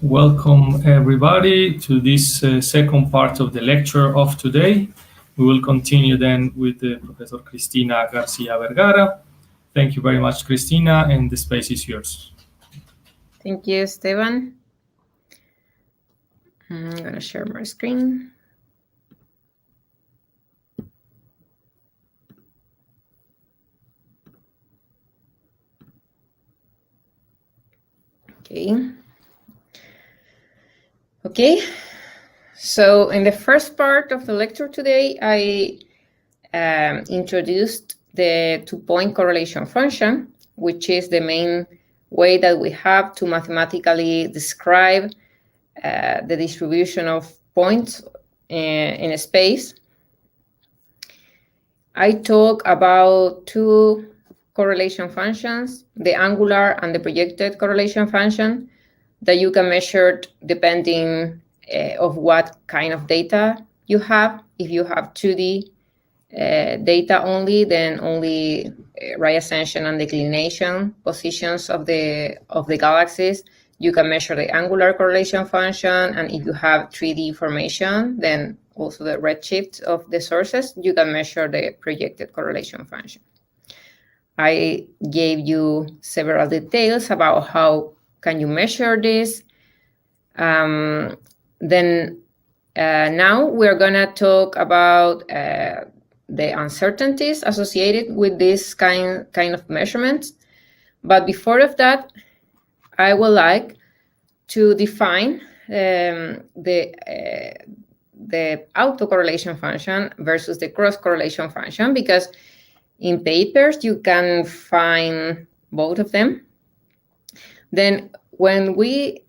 Welcome everybody to this second part of the lecture of today. We will continue then with Professor Cristina Garcia Vergara. Thank you very much, Cristina, and the space is yours. Thank you, Esteban. I'm going to share my screen. Okay. So in the first part of the lecture today, I introduced the two-point correlation function, which is the main way that we have to mathematically describe the distribution of points in a space. I talk about two correlation functions, the angular and the projected correlation function, that you can measure depending of what kind of data you have. If you have 2D data only, then only right ascension and declination positions of the galaxies. You can measure the angular correlation function, and if you have 3D information, then also the redshift of the sources, you can measure the projected correlation function. I gave you several details about how can you measure this. Then now we're gonna talk about the uncertainties associated with this kind of measurements. But before of that, I would like to define the autocorrelation function versus the cross-correlation function, because in papers you can find both of them. Then when we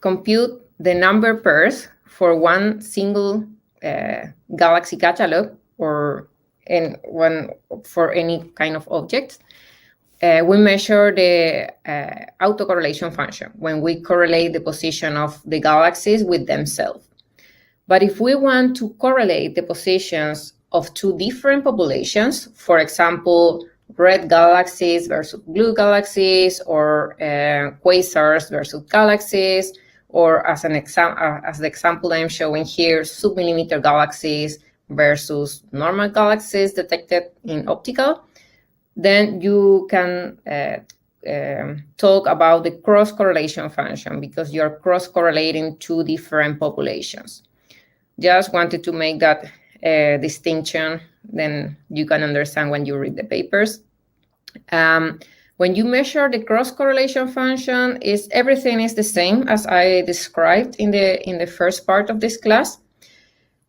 compute the number pairs for one single galaxy catalog or for any kind of object, we measure the autocorrelation function when we correlate the position of the galaxies with themselves. But if we want to correlate the positions of two different populations, for example, red galaxies versus blue galaxies, or quasars versus galaxies, or as the example I'm showing here, submillimeter galaxies versus normal galaxies detected in optical, then you can talk about the cross-correlation function, because you're cross-correlating two different populations. Just wanted to make that distinction, then you can understand when you read the papers. When you measure the cross-correlation function, everything is the same as I described in the first part of this class.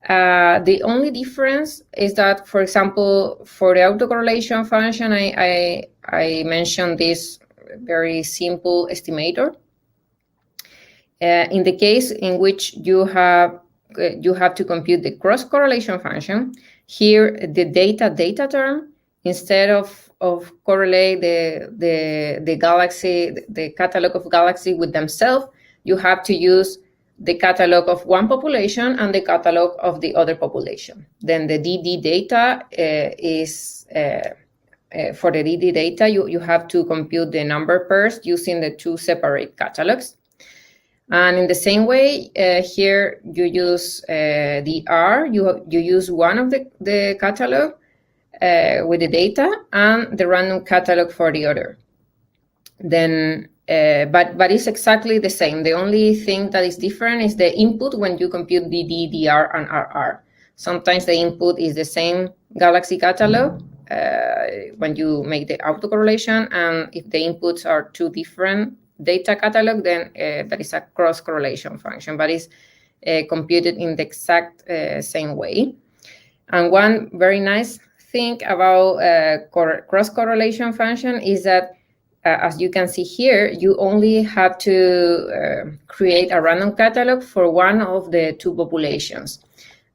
The only difference is that, for example, for the autocorrelation function, I mentioned this very simple estimator. In the case in which you have to compute the cross-correlation function, here the data term, instead of correlate the galaxy, the catalog of galaxy with themselves, you have to use the catalog of one population and the catalog of the other population. Then the DD data for the DD data, you have to compute the number pairs using the two separate catalogs. And in the same way, here you use DR, you use one of the catalog with the data and the random catalog for the other. Then, but it's exactly the same. The only thing that is different is the input when you compute DD, DR, and RR. Sometimes the input is the same galaxy catalog when you make the autocorrelation, and if the inputs are two different data catalog, then that is a cross-correlation function, but it's computed in the exact same way. And one very nice thing about cross-correlation function is that, as you can see here, you only have to create a random catalog for one of the two populations.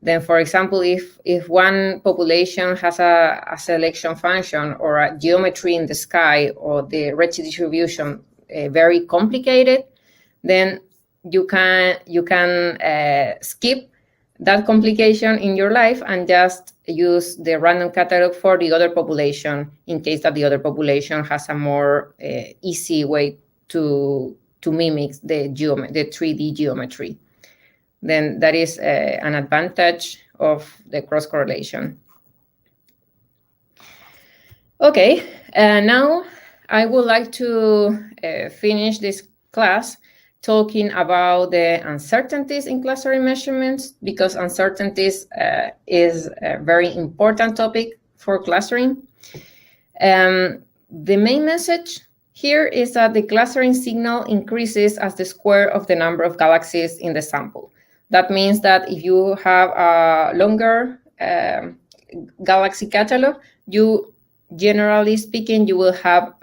Then, for example, if one population has a selection function or a geometry in the sky, or the redshift distribution very complicated, then you can skip that complication in your life and just use the random catalog for the other population, in case that the other population has a more easy way to mimic the 3D geometry. Then that is an advantage of the cross correlation. Okay, now I would like to finish this class talking about the uncertainties in clustering measurements, because uncertainties is a very important topic for clustering. The main message here is that the clustering signal increases as the square of the number of galaxies in the sample. That means that if you have a longer galaxy catalog, generally speaking, you will have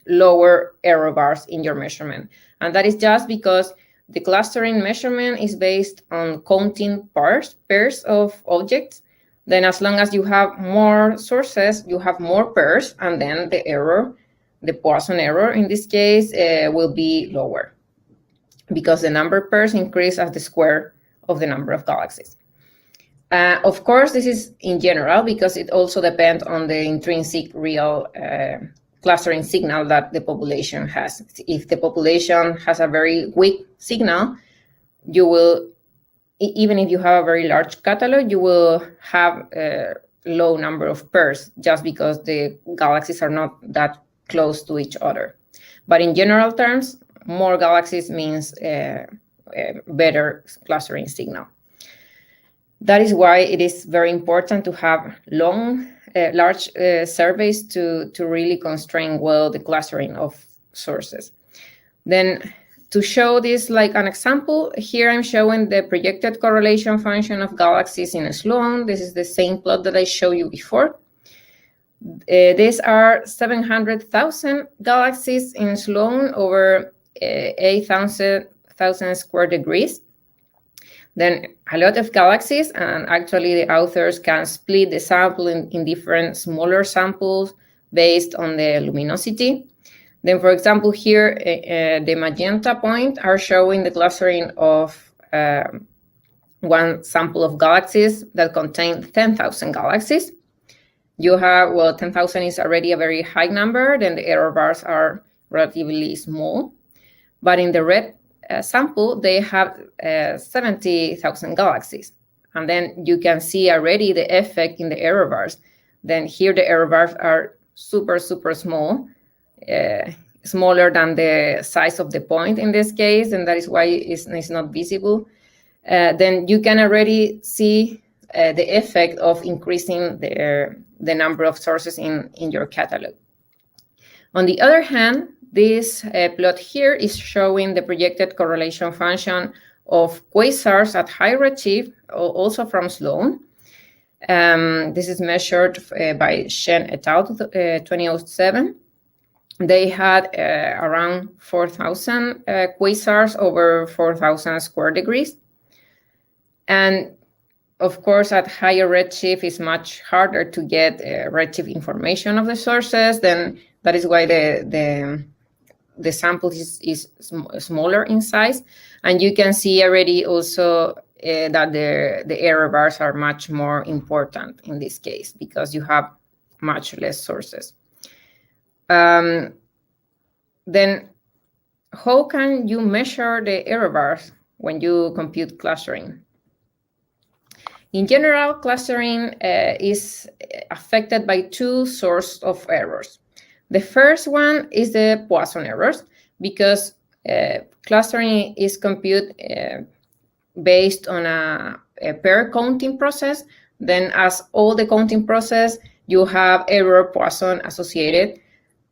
lower error bars in your measurement. And that is just because the clustering measurement is based on counting pairs of objects. Then as long as you have more sources, you have more pairs, and then the error, the Poisson error in this case, will be lower, because the number of pairs increase as the square of the number of galaxies. Of course, this is in general, because it also depends on the intrinsic real clustering signal that the population has. If the population has a very weak signal, you will, even if you have a very large catalog, you will have a low number of pairs, just because the galaxies are not that close to each other. But in general terms, more galaxies means better clustering signal. That is why it is very important to have large surveys to really constrain well the clustering of sources. Then to show this like an example, here I'm showing the projected correlation function of galaxies in Sloan. This is the same plot that I showed you before. These are 700,000 galaxies in Sloan over 8,000 square degrees. Then a lot of galaxies, and actually the authors can split the sample in different smaller samples based on the luminosity. Then, for example, here, the magenta point are showing the clustering of one sample of galaxies that contain 10,000 galaxies. You have, well, 10,000 is already a very high number, then the error bars are relatively small. But in the red sample, they have 70,000 galaxies. And then you can see already the effect in the error bars. Then here the error bars are super, super small, smaller than the size of the point in this case, and that is why it's not visible. Then you can already see the effect of increasing the number of sources in your catalog. On the other hand, this plot here is showing the projected correlation function of quasars at high redshift, also from Sloan. This is measured by Shen et al. 2007. They had around 4,000 quasars over 4,000 square degrees. And of course, at higher redshift, it's much harder to get redshift information of the sources. Then that is why the sample is smaller in size. And you can see already also that the error bars are much more important in this case, because you have much less sources. Then how can you measure the error bars when you compute clustering? In general, clustering is affected by two sources of errors. The first one is the Poisson errors, because clustering is computed based on a pair counting process. Then as all the counting process, you have error Poisson associated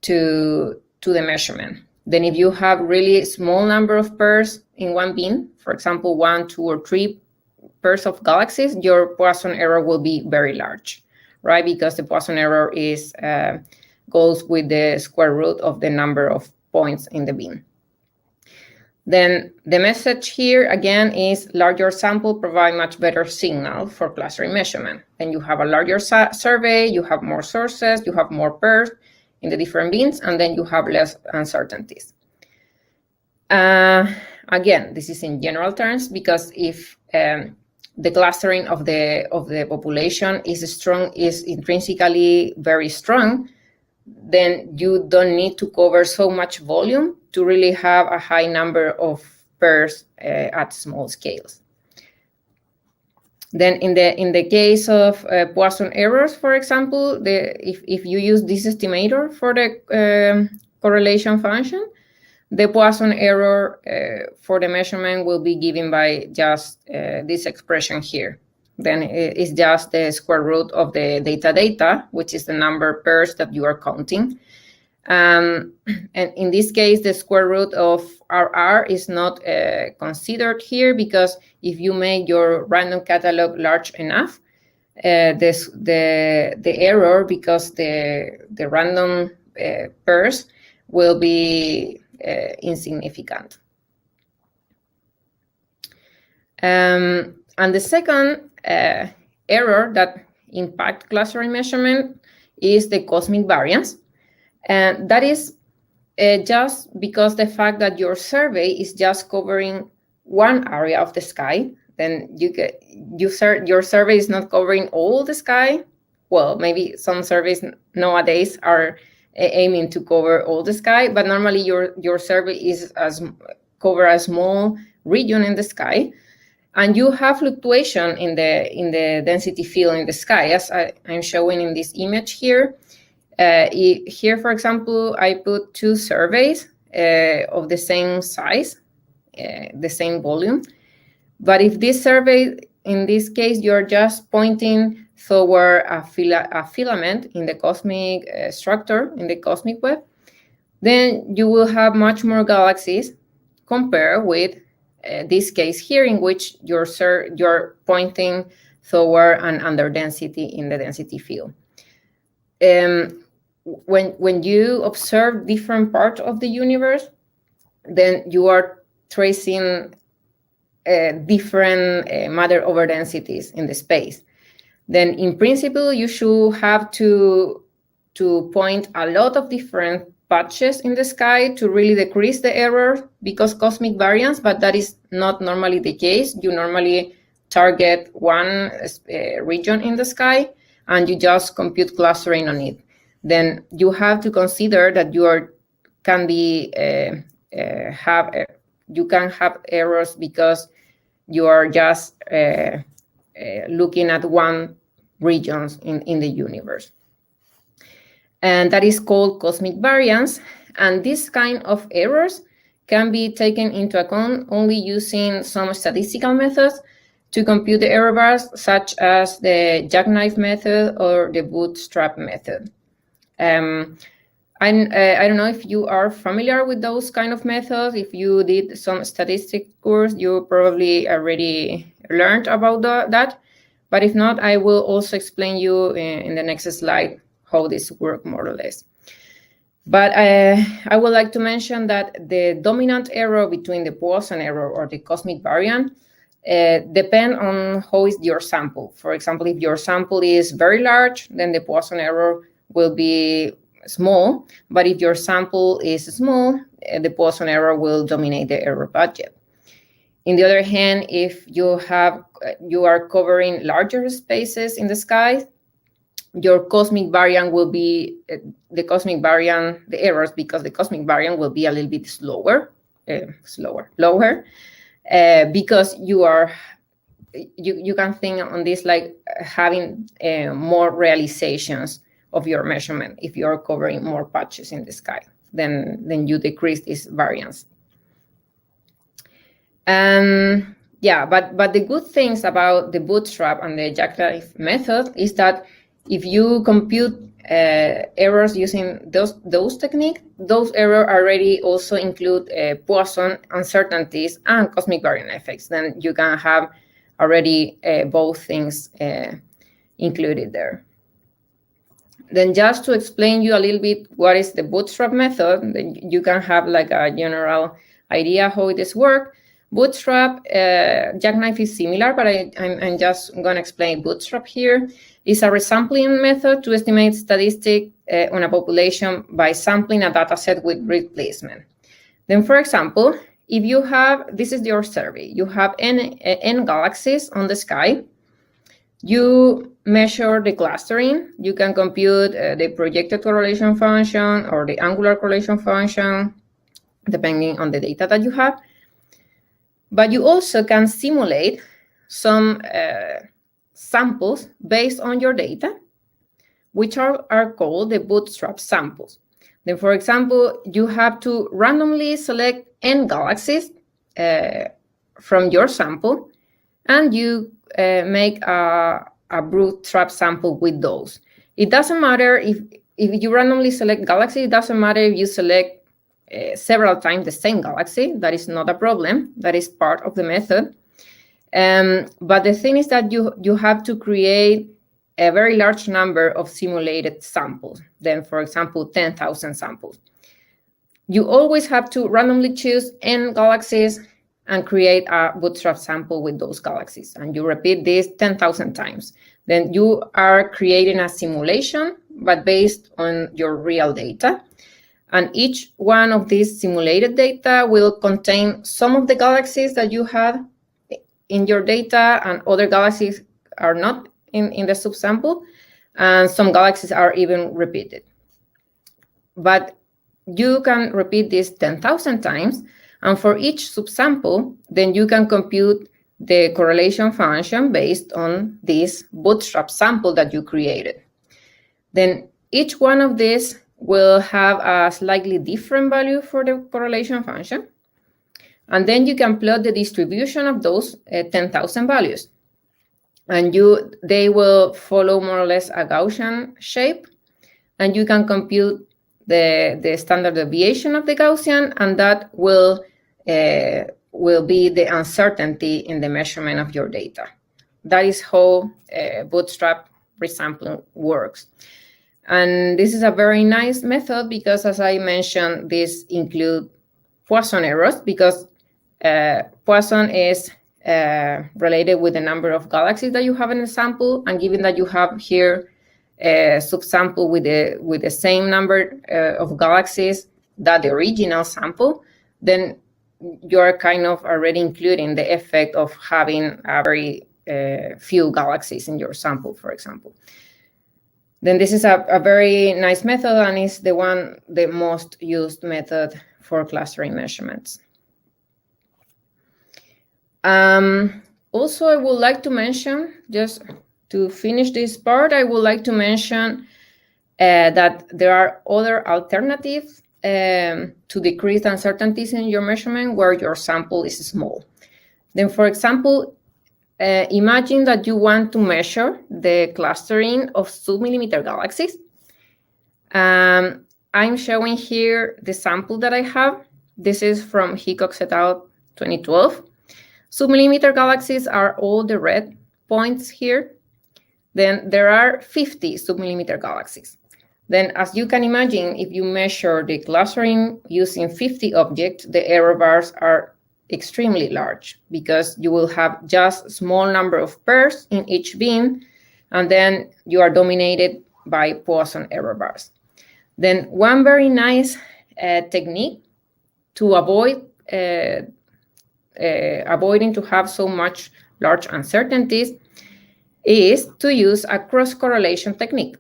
to the measurement. Then if you have really small number of pairs in one bin, for example, 1, 2, or 3 pairs of galaxies, your Poisson error will be very large, right? Because the Poisson error is goes with the square root of the number of points in the bin. Then the message here again is larger sample provide much better signal for clustering measurement. Then you have a larger survey, you have more sources, you have more pairs in the different bins, and then you have less uncertainties. Again, this is in general terms, because if the clustering of the population is intrinsically very strong, then you don't need to cover so much volume to really have a high number of pairs at small scales. Then in the case of Poisson errors, for example, if you use this estimator for the correlation function, the Poisson error for the measurement will be given by just this expression here. Then it's just the square root of the data, which is the number of pairs that you are counting. And in this case, the square root of RR is not considered here, because if you make your random catalog large enough, the error, because the random pairs will be insignificant. And the second error that impacts clustering measurement is the cosmic variance. And that is just because the fact that your survey is just covering one area of the sky, then your survey is not covering all the sky. Well, maybe some surveys nowadays are aiming to cover all the sky, but normally your survey is cover a small region in the sky, and you have fluctuation in the density field in the sky, as I'm showing in this image here. Here, for example, I put two surveys of the same size, the same volume. But if this survey, in this case, you're just pointing toward a filament in the cosmic structure, in the cosmic web, then you will have much more galaxies compared with this case here, in which you're pointing toward an underdensity in the density field. When you observe different parts of the universe, then you are tracing different matter over densities in the space. Then in principle, you should have to point a lot of different patches in the sky to really decrease the error because cosmic variance, but that is not normally the case. You normally target one region in the sky and you just compute clustering on it. Then you have to consider that you can have errors because you are just looking at one region in the universe. And that is called cosmic variance. And this kind of errors can be taken into account only using some statistical methods to compute the error bars, such as the jackknife method or the bootstrap method. I don't know if you are familiar with those kind of methods. If you did some statistics course, you probably already learned about that. But if not, I will also explain you in the next slide how this works more or less. But I would like to mention that the dominant error between the Poisson error or the cosmic variance depend on how is your sample. For example, if your sample is very large, then the Poisson error will be small. But if your sample is small, the Poisson error will dominate the error budget. On the other hand, if you are covering larger spaces in the sky, your cosmic variance will be the errors, because the cosmic variance will be a little bit lower, because you can think on this like having more realizations of your measurement. If you are covering more patches in the sky, then you decrease this variance. Yeah, but the good things about the bootstrap and the jackknife method is that if you compute errors using those techniques, those errors already also include Poisson uncertainties and cosmic variance effects. Then you can have already both things included there. Then just to explain you a little bit what is the bootstrap method, then you can have like a general idea how it is work. Bootstrap, jackknife is similar, but I'm just going to explain bootstrap here. It's a resampling method to estimate statistic on a population by sampling a data set with grid placement. Then, for example, if you have, this is your survey, you have n galaxies on the sky, you measure the clustering. You can compute the projected correlation function or the angular correlation function, depending on the data that you have. But you also can simulate some samples based on your data, which are called the Bootstrap samples. Then, for example, you have to randomly select n galaxies from your sample, and you make a Bootstrap sample with those. It doesn't matter if you randomly select galaxy, it doesn't matter if you select several times the same galaxy. That is not a problem. That is part of the method. But the thing is that you have to create a very large number of simulated samples. Then, for example, 10,000 samples. You always have to randomly choose n galaxies and create a Bootstrap sample with those galaxies. And you repeat this 10,000 times. Then you are creating a simulation, but based on your real data. And each one of these simulated data will contain some of the galaxies that you had in your data, and other galaxies are not in the subsample, and some galaxies are even repeated. But you can repeat this 10,000 times, and for each subsample, then you can compute the correlation function based on this Bootstrap sample that you created. Then each one of these will have a slightly different value for the correlation function. And then you can plot the distribution of those 10,000 values. And they will follow more or less a Gaussian shape. And you can compute the standard deviation of the Gaussian, and that will be the uncertainty in the measurement of your data. That is how Bootstrap resampling works. And this is a very nice method because, as I mentioned, this includes Poisson errors, because Poisson is related with the number of galaxies that you have in the sample. And given that you have here a subsample with the same number of galaxies that the original sample, then you're kind of already including the effect of having a very few galaxies in your sample, for example. Then this is a very nice method, and is the most used method for clustering measurements. Also, I would like to mention, just to finish this part, I would like to mention that there are other alternatives to decrease uncertainties in your measurement where your sample is small. Then, for example, imagine that you want to measure the clustering of sub-millimeter galaxies. I'm showing here the sample that I have. This is from Hickox et al. 2012. Sub-millimeter galaxies are all the red points here. Then there are 50 sub-millimeter galaxies. Then, as you can imagine, if you measure the clustering using 50 objects, the error bars are extremely large, because you will have just a small number of pairs in each beam, and then you are dominated by Poisson error bars. Then one very nice technique to avoiding to have so much large uncertainties is to use a cross-correlation technique.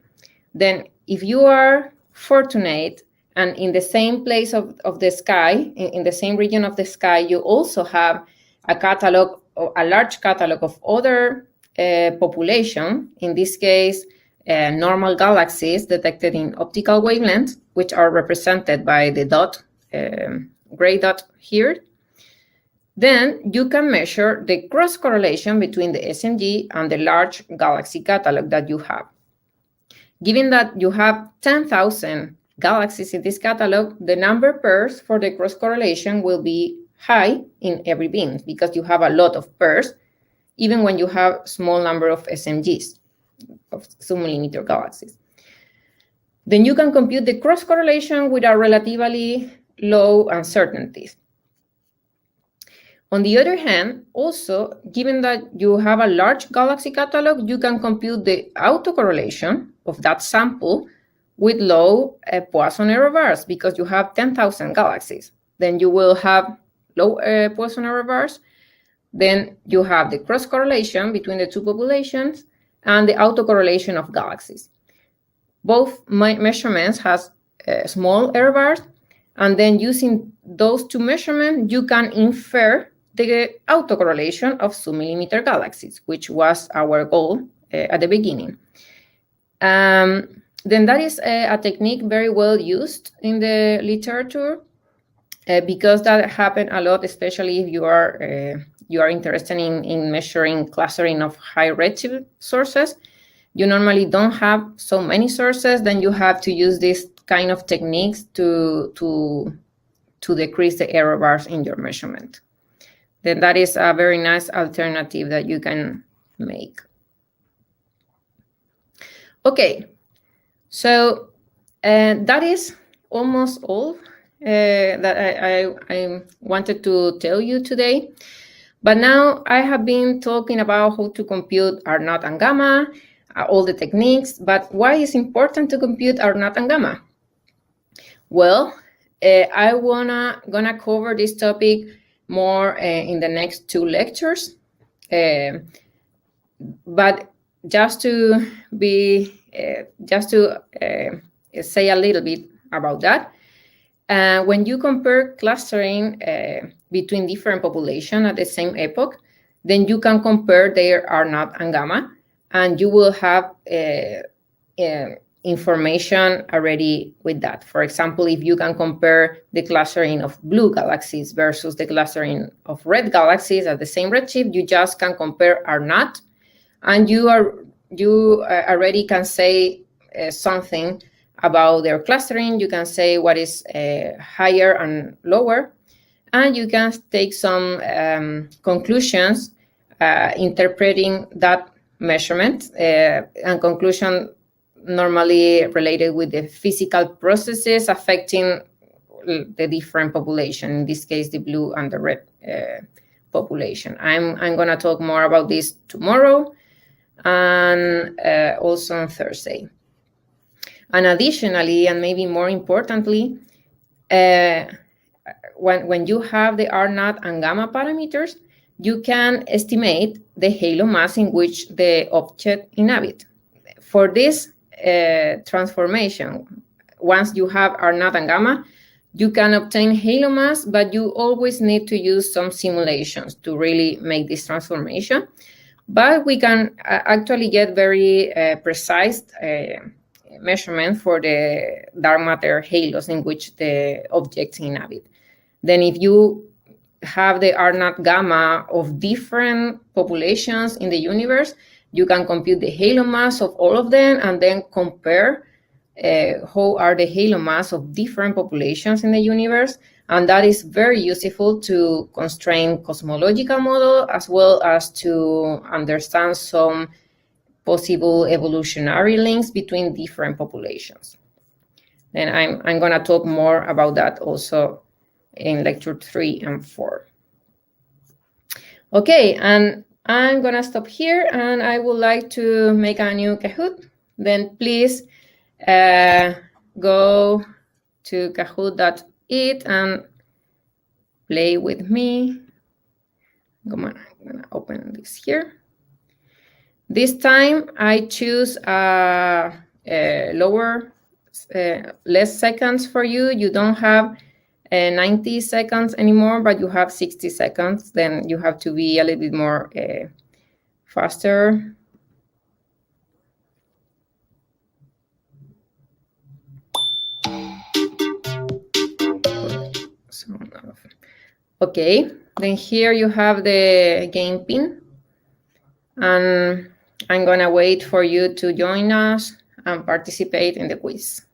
Then if you are fortunate and in the same place of the sky, in the same region of the sky, you also have a large catalog of other population, in this case, normal galaxies detected in optical wavelengths, which are represented by the dot, gray dot here. Then you can measure the cross-correlation between the SMG and the large galaxy catalog that you have. Given that you have 10,000 galaxies in this catalog, the number pairs for the cross-correlation will be high in every beam, because you have a lot of pairs, even when you have small number of SMGs, of sub-millimeter galaxies. Then you can compute the cross-correlation with a relatively low uncertainties. On the other hand, also, given that you have a large galaxy catalog, you can compute the autocorrelation of that sample with low Poisson error bars, because you have 10,000 galaxies. Then you will have low Poisson error bars. Then you have the cross-correlation between the two populations, and the autocorrelation of galaxies. Both measurements has small error bars, and then using those two measurements, you can infer the autocorrelation of submillimeter galaxies, which was our goal at the beginning. Then that is a technique very well used in the literature because that happened a lot, especially if you are interested in measuring clustering of high redshift sources. You normally don't have so many sources, then you have to use this kind of techniques to decrease the error bars in your measurement. Then that is a very nice alternative that you can make. Okay, so that is almost all that I wanted to tell you today. But now I have been talking about how to compute R naught and gamma, all the techniques, but why is important to compute R naught and gamma? Well, I gonna cover this topic more in the next 2 lectures, but just to say a little bit about that. When you compare clustering between different populations at the same epoch, then you can compare their R naught and gamma, and you will have information already with that. For example, if you can compare the clustering of blue galaxies versus the clustering of red galaxies at the same redshift, you just can compare R naught, and you already can say something about their clustering. You can say what is higher and lower, and you can take some conclusions interpreting that measurement, and conclusion normally related with the physical processes affecting the different population, in this case the blue and the red population. I'm going to talk more about this tomorrow and also on Thursday. And additionally, and maybe more importantly, when you have the R naught and gamma parameters, you can estimate the halo mass in which the object inhabits. For this transformation, once you have R naught and gamma, you can obtain halo mass, but you always need to use some simulations to really make this transformation. But we can actually get very precise measurement for the dark matter halos in which the objects inhabit. Then if you have the R naught gamma of different populations in the universe, you can compute the halo mass of all of them and then compare how are the halo mass of different populations in the universe. And that is very useful to constrain cosmological model, as well as to understand some possible evolutionary links between different populations. Then I'm going to talk more about that also in lecture 3 and 4. Okay, and I'm going to stop here, and I would like to make a new Kahoot. Then please go to kahoot.it and play with me. I'm going to open this here. This time I choose less seconds for you. You don't have 90 seconds anymore, but you have 60 seconds. Then you have to be a little bit more faster. Okay, then here you have the game pin, and I'm gonna wait for you to join us and participate in the quiz.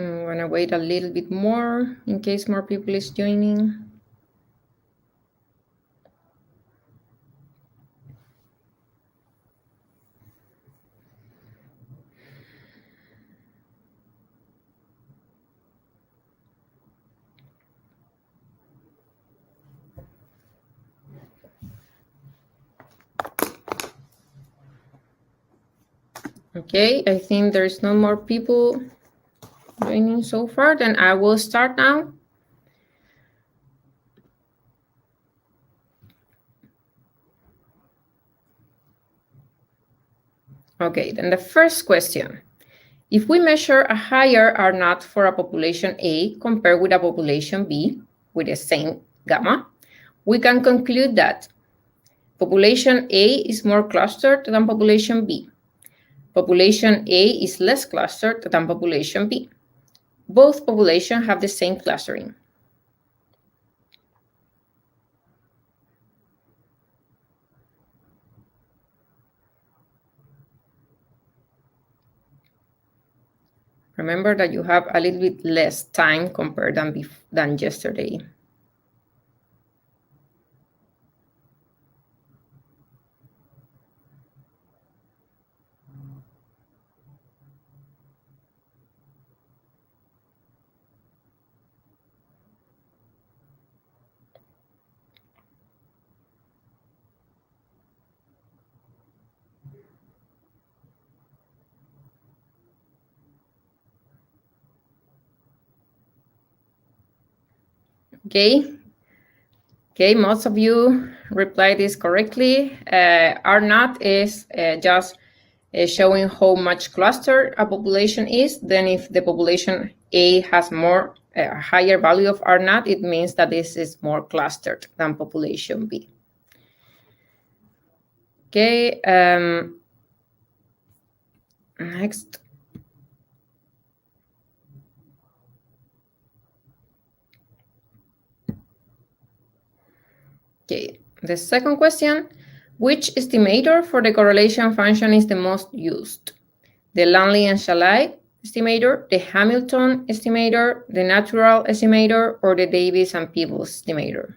I'm gonna wait a little bit more in case more people is joining. Okay, I think there's no more people joining so far. Then I will start now. Okay, then the first question. If we measure a higher R naught for a population A compared with a population B with the same gamma, we can conclude that population A is more clustered than population B. Population A is less clustered than population B. Both populations have the same clustering. Remember that you have a little bit less time compared than yesterday. Okay, most of you replied this correctly. R naught is just showing how much clustered a population is. Then if the population A has more higher value of R naught, it means that this is more clustered than population B. Okay, next. Okay, the second question, which estimator for the correlation function is the most used? The Langley and Shalai estimator, the Hamilton estimator, the natural estimator, or the Davis and Peebles estimator?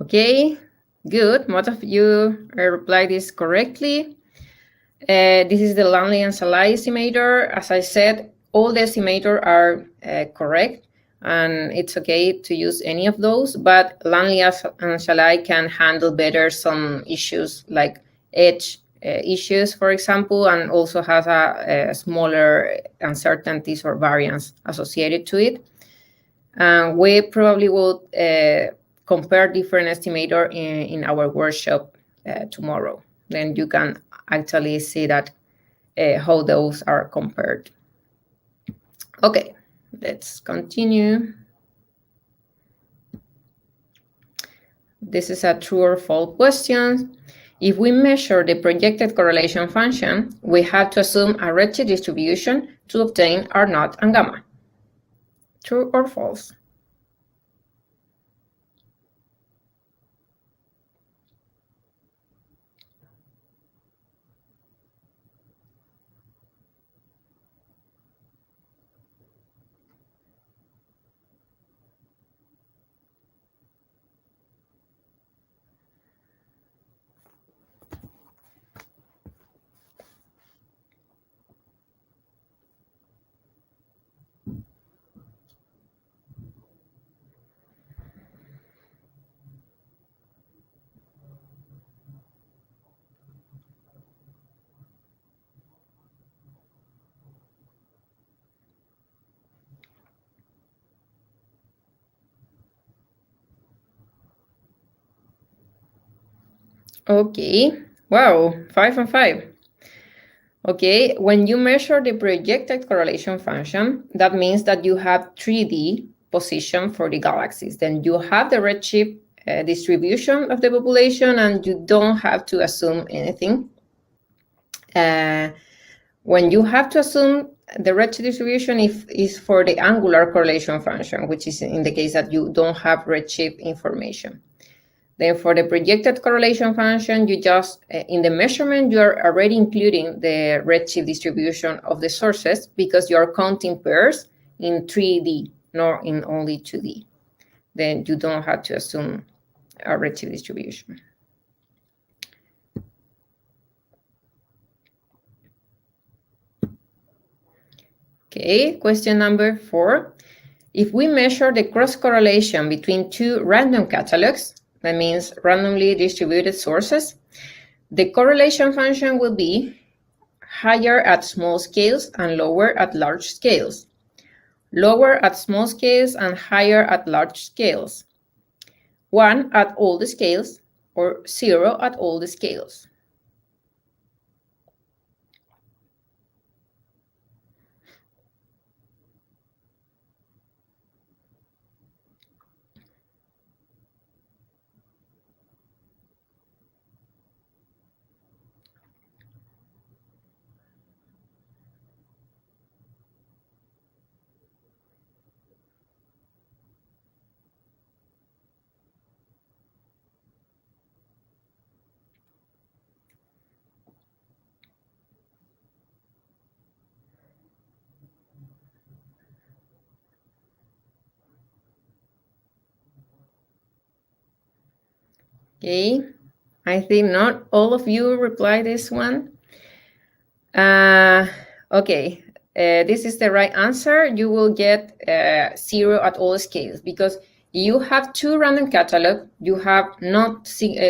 Okay, good. Most of you replied this correctly. This is the Langley and Shalai estimator. As I said, all the estimators are correct, and it's okay to use any of those, but Langley and Shalai can handle better some issues like edge issues, for example, and also has a smaller uncertainties or variance associated to it. We probably will compare different estimator in our workshop tomorrow. Then you can actually see that how those are compared. Okay, let's continue. This is a true or false question. If we measure the projected correlation function, we have to assume a redshift distribution to obtain R naught and gamma. True or false? Okay, wow, 5 and 5. Okay, when you measure the projected correlation function, that means that you have 3D position for the galaxies. Then you have the redshift distribution of the population, and you don't have to assume anything. When you have to assume the redshift distribution is for the angular correlation function, which is in the case that you don't have redshift information. Then for the projected correlation function, you just, in the measurement, you're already including the redshift distribution of the sources because you're counting pairs in 3D, not in only 2D. Then you don't have to assume a redshift distribution. Okay, question number 4. If we measure the cross correlation between two random catalogs, that means randomly distributed sources, the correlation function will be higher at small scales and lower at large scales, lower at small scales and higher at large scales, 1 at all the scales, or 0 at all the scales. Okay, I think not all of you reply this one. Okay, this is the right answer. You will get 0 at all scales because you have two random catalog. You have not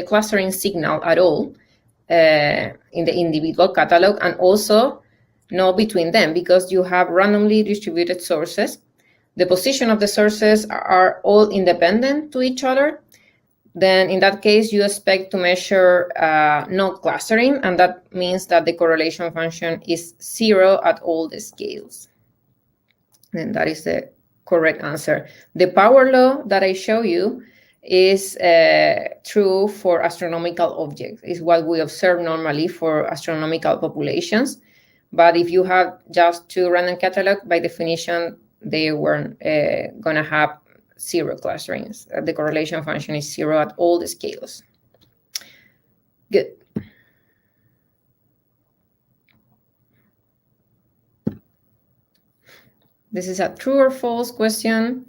clustering signal at all in the individual catalog, and also no between them because you have randomly distributed sources. The position of the sources are all independent to each other. Then in that case, you expect to measure no clustering, and that means that the correlation function is 0 at all the scales. And that is the correct answer. The power law that I show you is true for astronomical objects. It's what we observe normally for astronomical populations. But if you have just two random catalogs, by definition, they weren't going to have 0 clusterings. The correlation function is 0 at all the scales. Good. This is a true or false question.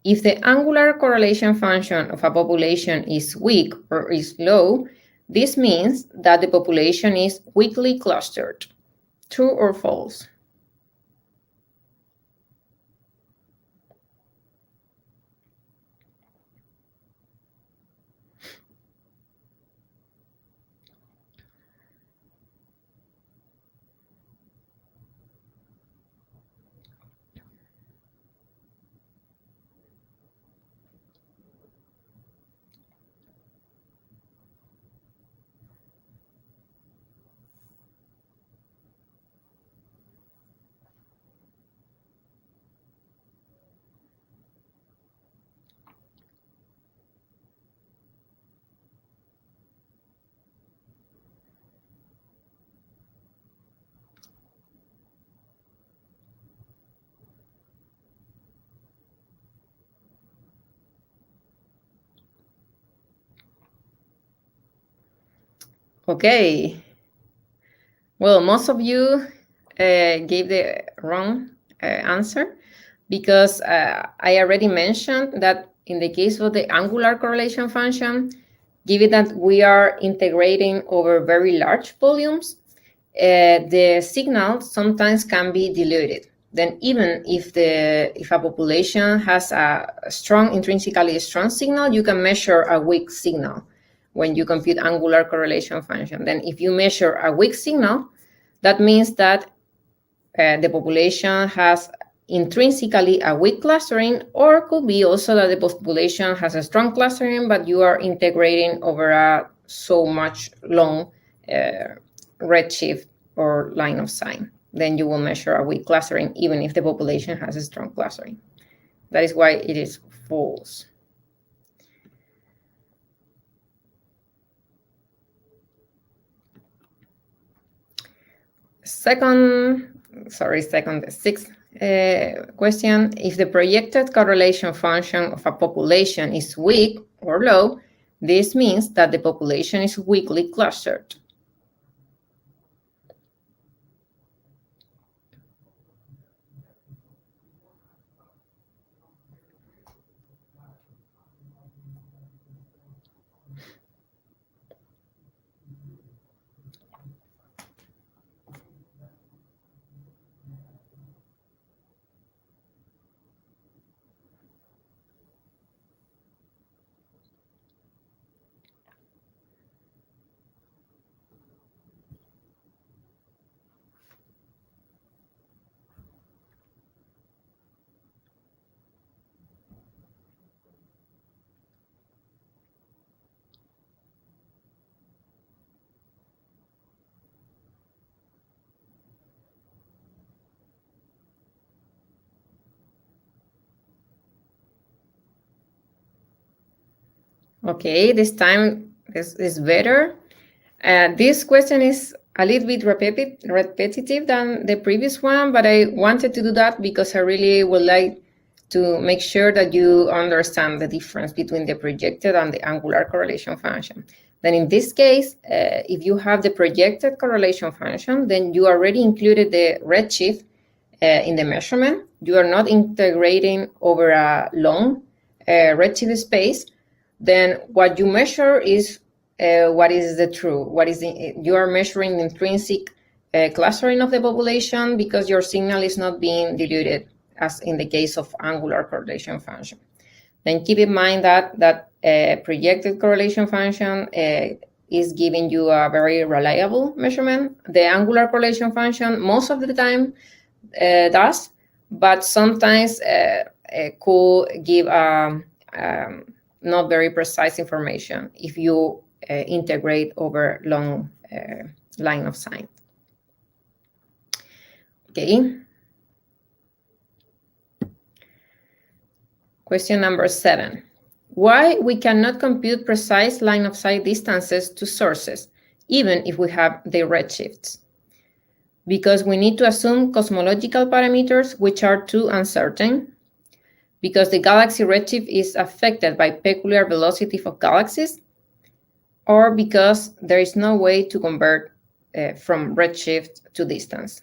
If the angular correlation function of a population is weak or is low, this means that the population is weakly clustered. True or false? Okay. Well, most of you gave the wrong answer because I already mentioned that in the case of the angular correlation function, given that we are integrating over very large volumes, the signal sometimes can be diluted. Then even if a population has a intrinsically strong signal, you can measure a weak signal when you compute angular correlation function. Then if you measure a weak signal, that means that the population has intrinsically a weak clustering, or it could be also that the population has a strong clustering, but you are integrating over a so much long redshift or line of sight. Then you will measure a weak clustering, even if the population has a strong clustering. That is why it is false. The sixth question. If the projected correlation function of a population is weak or low, this means that the population is weakly clustered. Okay, this time this is better. This question is a little bit repetitive than the previous one, but I wanted to do that because I really would like to make sure that you understand the difference between the projected and the angular correlation function. Then in this case, if you have the projected correlation function, then you already included the redshift in the measurement. You are not integrating over a long redshift space. Then what you measure is what is the true, you are measuring the intrinsic clustering of the population because your signal is not being diluted, as in the case of angular correlation function. Then keep in mind that projected correlation function is giving you a very reliable measurement. The angular correlation function most of the time does, but sometimes could give not very precise information if you integrate over long line of sight. Okay. Question number 7. Why we cannot compute precise line of sight distances to sources, even if we have the redshifts? Because we need to assume cosmological parameters which are too uncertain, because the galaxy redshift is affected by peculiar velocity of galaxies, or because there is no way to convert from redshift to distance.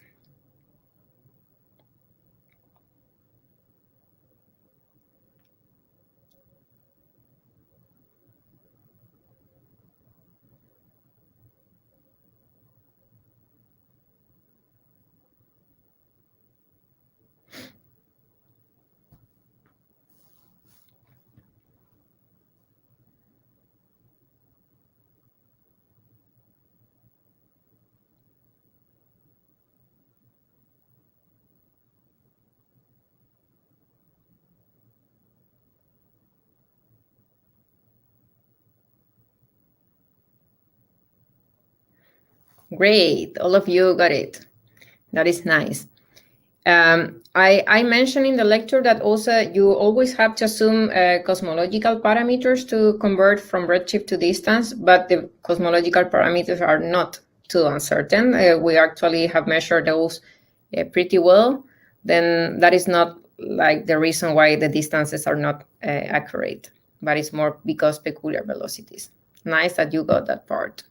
Great, all of you got it. That is nice. I mentioned in the lecture that also you always have to assume cosmological parameters to convert from redshift to distance, but the cosmological parameters are not too uncertain. We actually have measured those pretty well. Then that is not like the reason why the distances are not accurate, but it's more because peculiar velocities. Nice that you got that part.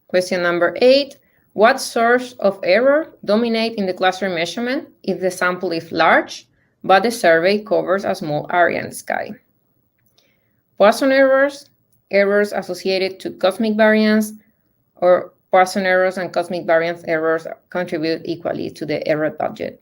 Question number 8. What source of error dominate in the cluster measurement if the sample is large, but the survey covers a small area in the sky? Poisson errors, errors associated to cosmic variance, or Poisson errors and cosmic variance errors contribute equally to the error budget?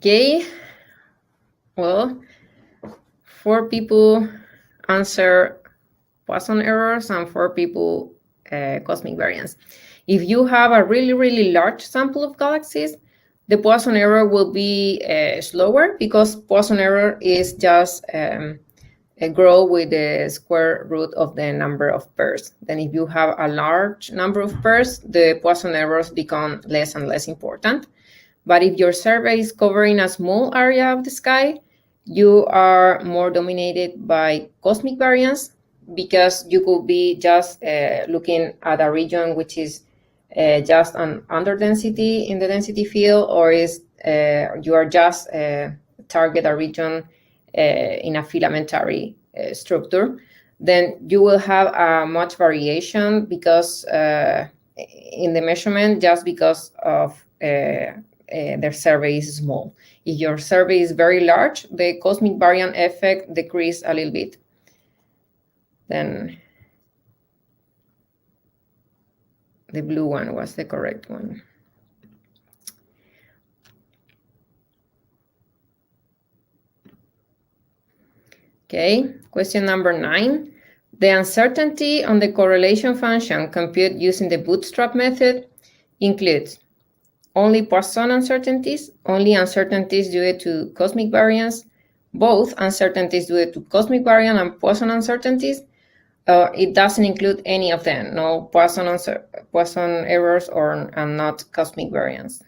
Okay, well, 4 people answer Poisson errors and 4 people cosmic variance. If you have a really large sample of galaxies, the Poisson error will be slower, because Poisson error is just grow with the square root of the number of pairs. Then if you have a large number of pairs, the Poisson errors become less and less important. But if your survey is covering a small area of the sky, you are more dominated by cosmic variance, because you could be just looking at a region which is just an under density in the density field, or is you are just target a region in a filamentary structure. Then you will have a much variation because in the measurement, just because of their survey is small. If your survey is very large, the cosmic variance effect decreases a little bit. Then the blue one was the correct one. Okay, question number 9. The uncertainty on the correlation function computed using the Bootstrap method includes only Poisson uncertainties, only uncertainties due to cosmic variance, both uncertainties due to cosmic variance and Poisson uncertainties. It doesn't include any of them, no Poisson errors and not cosmic variance.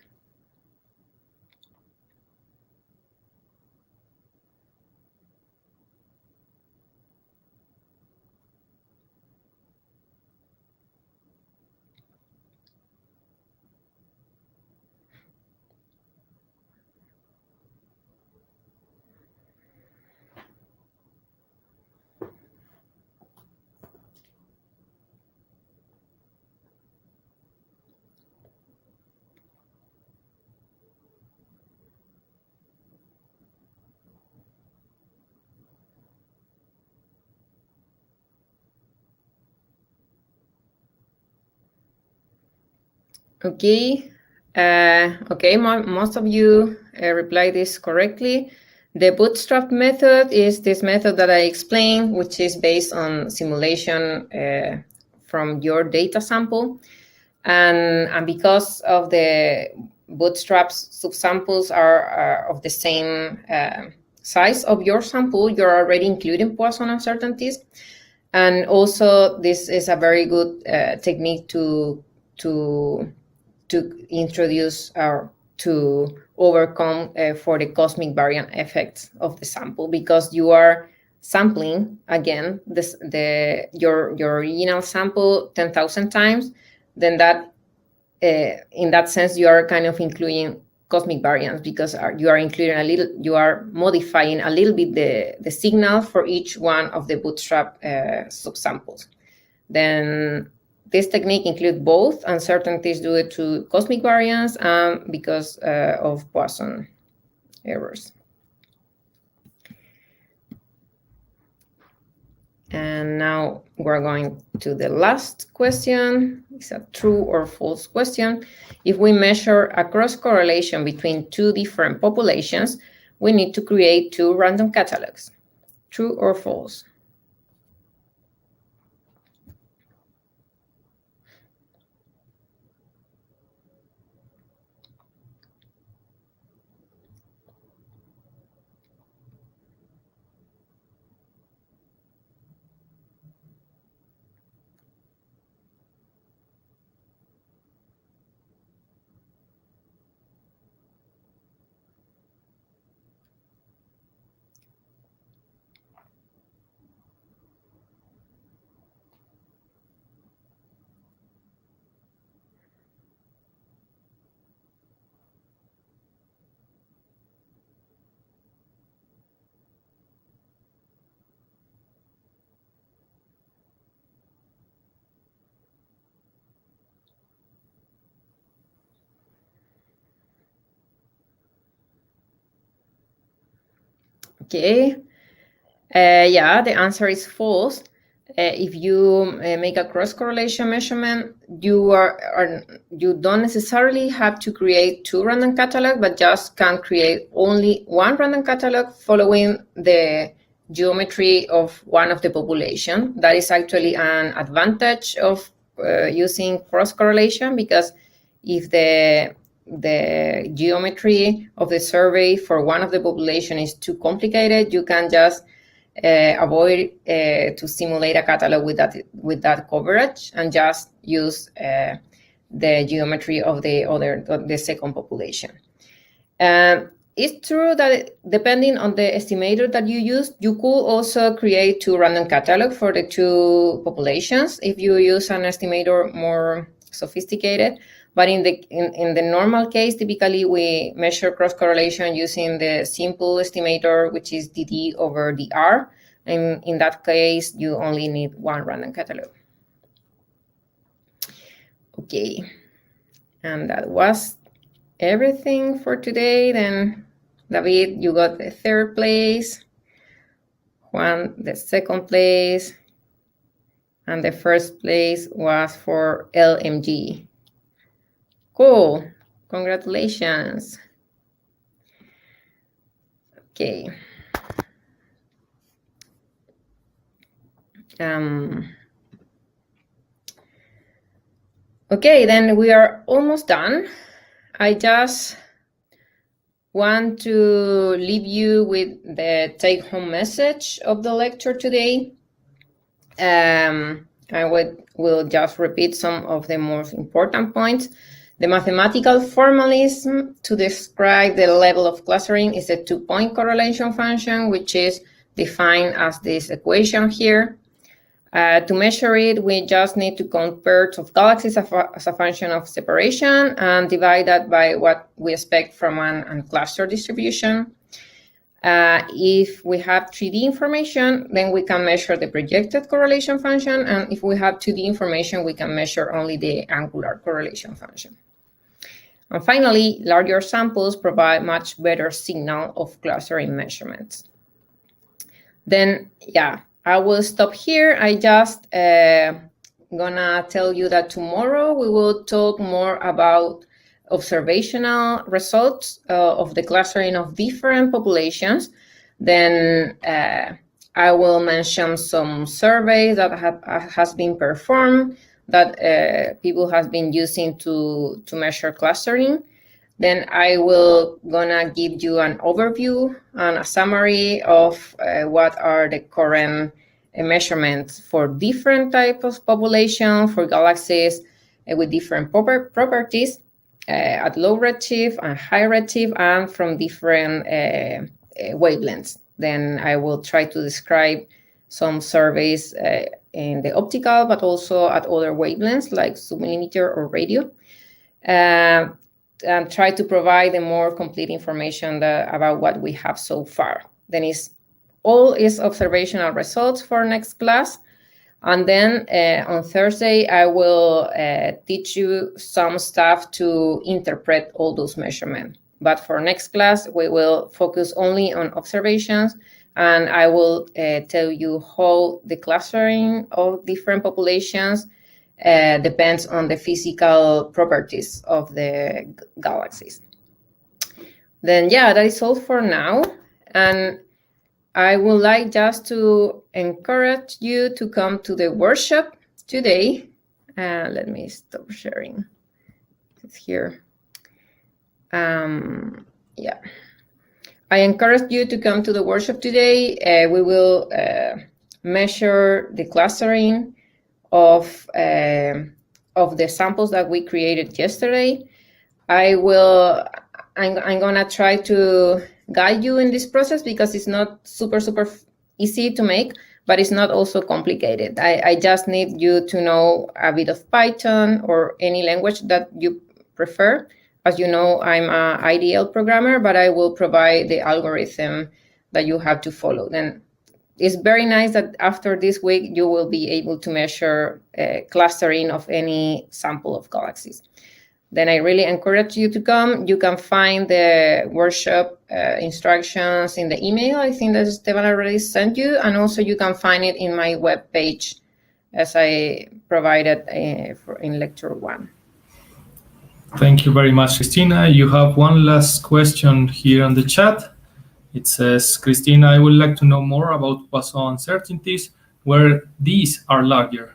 Okay, most of you replied this correctly. The Bootstrap method is this method that I explained, which is based on simulation from your data sample. And because of the Bootstrap's subsamples are of the same size of your sample, you're already including Poisson uncertainties. And also, this is a very good technique to introduce or to overcome for the cosmic variance effects of the sample, because you are sampling again your original sample 10,000 times. Then that in that sense you are kind of including cosmic variance, because you are modifying a little bit the signal for each one of the Bootstrap subsamples. Then this technique includes both uncertainties due to cosmic variance and because of Poisson errors. And now we're going to the last question. It's a true or false question. If we measure a cross correlation between 2 different populations, we need to create 2 random catalogs. True or false? Okay. Yeah, the answer is false, if you make a cross-correlation measurement, you don't necessarily have to create 2 random catalogs, but just can create only 1 random catalog following the geometry of one of the population. That is actually an advantage of using cross-correlation, because if the geometry of the survey for one of the population is too complicated, you can just avoid to simulate a catalog with that coverage and just use the geometry of the second population. It's true that depending on the estimator that you use, you could also create 2 random catalogs for the 2 populations if you use an estimator more sophisticated. But in the normal case, typically we measure cross-correlation using the simple estimator, which is dd over dr. And in that case, you only need 1 random catalog. Okay, and that was everything for today. Then David, you got the 3rd place, Juan the 2nd place, and the 1st place was for LMG. Cool, congratulations. Okay. Okay, then we are almost done. I just want to leave you with the take-home message of the lecture today. I will just repeat some of the most important points. The mathematical formalism to describe the level of clustering is a 2-point correlation function, which is defined as this equation here. To measure it, we just need to count pairs of galaxies as a function of separation and divide that by what we expect from an unclustered distribution. If we have 3D information, then we can measure the projected correlation function. And if we have 2D information, we can measure only the angular correlation function. And finally, larger samples provide much better signal of clustering measurements. Then, yeah, I will stop here. I just gonna tell you that tomorrow we will talk more about observational results of the clustering of different populations. Then I will mention some surveys that has been performed that people have been using to measure clustering. Then I will gonna give you an overview and a summary of what are the current measurements for different types of population, for galaxies with different properties at low redshift and high redshift and from different wavelengths. Then I will try to describe some surveys in the optical, but also at other wavelengths like submillimeter or radio. And try to provide a more complete information about what we have so far. Then all is observational results for next class. And then on Thursday, I will teach you some stuff to interpret all those measurements. But for next class, we will focus only on observations, and I will tell you how the clustering of different populations depends on the physical properties of the galaxies. Then, yeah, that is all for now. And I would like just to encourage you to come to the workshop today. Let me stop sharing. It's here. Yeah. I encourage you to come to the workshop today. We will measure the clustering of the samples that we created yesterday. I'm gonna try to guide you in this process because it's not super easy to make, but it's not also complicated. I just need you to know a bit of Python or any language that you prefer. As you know, I'm an IDL programmer, but I will provide the algorithm that you have to follow. Then it's very nice that after this week, you will be able to measure clustering of any sample of galaxies. then I really encourage you to come. You can find the workshop instructions in the email. I think that Esteban already sent you, and also you can find it in my webpage as I provided in lecture 1. Thank you very much, Christina. You have one last question here on the chat. It says, Christina, I would like to know more about Poisson uncertainties, where these are larger.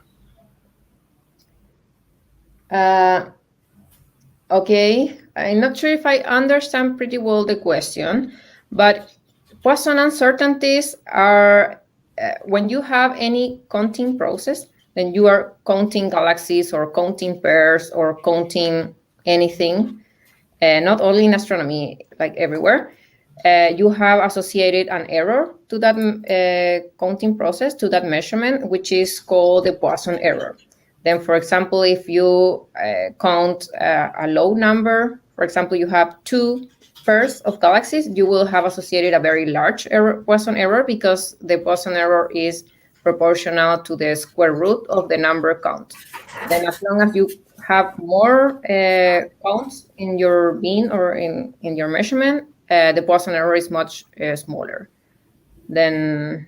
Okay, I'm not sure if I understand pretty well the question, but Poisson uncertainties are when you have any counting process, then you are counting galaxies or counting pairs or counting anything, not only in astronomy, like everywhere. You have associated an error to that counting process, to that measurement, which is called the Poisson error. Then, for example, if you count a low number, for example, you have 2 pairs of galaxies, you will have associated a very large Poisson error, because the Poisson error is proportional to the square root of the number count. Then as long as you have more counts in your bin or in your measurement, the Poisson error is much smaller. Then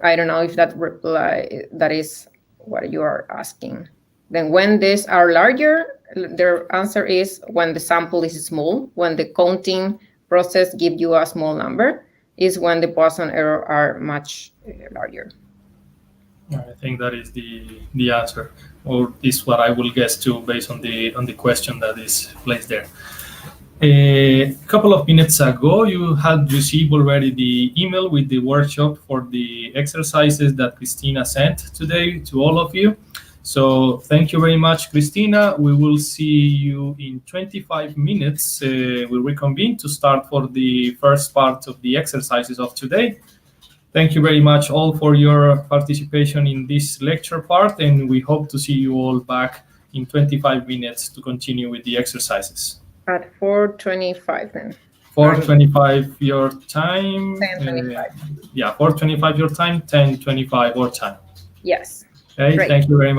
I don't know if that is what you are asking. Then when these are larger, their answer is when the sample is small, when the counting process gives you a small number, is when the Poisson error are much larger. I think that is the answer, or is what I will guess too, based on the question that is placed there. A couple of minutes ago, you had received already the email with the workshop for the exercises that Christina sent today to all of you. So thank you very much, Christina. We will see you in 25 minutes. We'll reconvene to start for the first part of the exercises of today. Thank you very much all for your participation in this lecture part, and we hope to see you all back in 25 minutes to continue with the exercises. At 4:25 then. 4:25 your time. 10:25. Yeah, 4:25 your time, 10:25 our time. Yes. Okay, Great. Thank you very much.